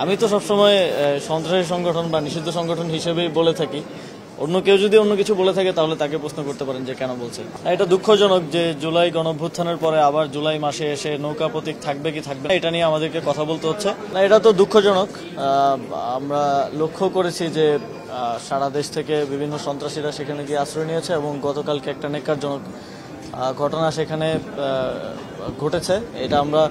আমি তো সবসময় সন্ত্রাসী সংগঠন বা নিষিদ্ধ সংগঠন হিসেবেই বলে থাকি। অন্য কেউ যদি অন্য কিছু বলে থাকে তাহলে তাকে প্রশ্ন করতে পারেন যে কেন বলছে। এটা দুঃখজনক যে জুলাই গণঅভ্যুত্থানের পরে আবার জুলাই মাসে এসে নৌকা প্রতীক থাকবে কি থাকবে না এটা নিয়ে আমাদেরকে কথা বলতে হচ্ছে। এটা তো দুঃখজনক। আমরা লক্ষ্য করেছি যে সারা দেশ থেকে বিভিন্ন সন্ত্রাসীরা সেখানে গিয়ে আশ্রয় নিয়েছে এবং গতকালকে একটা নেক্কারজনক ঘটনা সেখানে ঘটেছে। এটা আমরা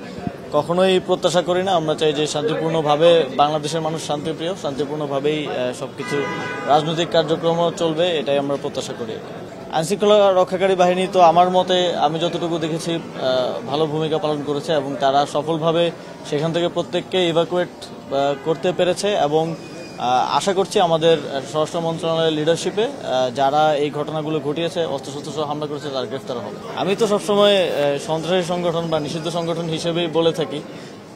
কখনোই প্রত্যাশা করি না। আমরা চাই যে শান্তিপূর্ণভাবে বাংলাদেশের মানুষ শান্তিপ্রিয়, শান্তিপূর্ণভাবেই সবকিছু রাজনৈতিক কার্যক্রমও চলবে, এটাই আমরা প্রত্যাশা করি। আইনশৃঙ্খলা রক্ষাকারী বাহিনী তো আমার মতে আমি যতটুকু দেখেছি ভালো ভূমিকা পালন করেছে এবং তারা সফলভাবে সেখান থেকে প্রত্যেককে ইভাকুয়েট করতে পেরেছে এবং আশা করছি আমাদের স্বরাষ্ট্র মন্ত্রণালয়ের লিডারশিপে যারা এই ঘটনাগুলো ঘটিয়েছে, অস্ত্রশস্ত্র হামলা করেছে, তারা গ্রেফতার হবে। আমি তো সবসময় সন্ত্রাসী সংগঠন বা নিষিদ্ধ সংগঠন হিসেবেই বলে থাকি।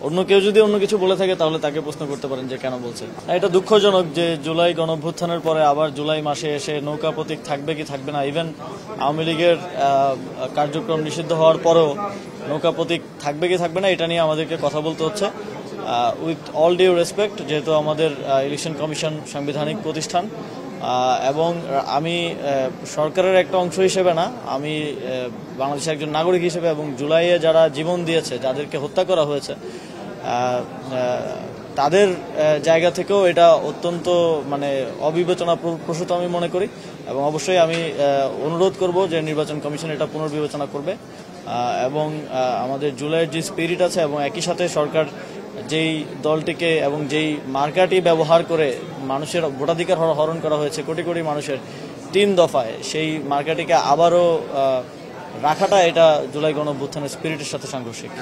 অন্য কেউ যদি অন্য কিছু বলে থাকে তাহলে তাকে প্রশ্ন করতে পারেন যে কেন বলছে। এটা দুঃখজনক যে জুলাই গণঅভ্যুত্থানের পরে আবার জুলাই মাসে এসে নৌকা প্রতীক থাকবে কি থাকবে না, ইভেন আওয়ামী লীগের কার্যক্রম নিষিদ্ধ হওয়ার পরেও নৌকা প্রতীক থাকবে কি থাকবে না এটা নিয়ে আমাদেরকে কথা বলতে হচ্ছে। উইথ অল ডিউ রেসপেক্ট, যেহেতু আমাদের ইলেকশন কমিশন সাংবিধানিক প্রতিষ্ঠান এবং আমি সরকারের একটা অংশ হিসেবে না, আমি বাংলাদেশের একজন নাগরিক হিসেবে এবং জুলাইয়ে যারা জীবন দিয়েছে, যাদেরকে হত্যা করা হয়েছে, তাদের জায়গা থেকেও এটা অত্যন্ত অবিবেচনা প্রসূত আমি মনে করি এবং অবশ্যই আমি অনুরোধ করব যে নির্বাচন কমিশন এটা পুনর্বিবেচনা করবে এবং আমাদের জুলাইয়ের যে স্পিরিট আছে এবং একই সাথে সরকার যেই দলটিকে এবং যেই মার্কাটি ব্যবহার করে মানুষের ভোটাধিকার হরণ করা হয়েছে কোটি কোটি মানুষের 3 দফায়, সেই মার্কাটিকে আবারও রাখাটা এটা জুলাই গণঅভ্যুত্থানের স্পিরিটের সাথে সাংঘর্ষিক।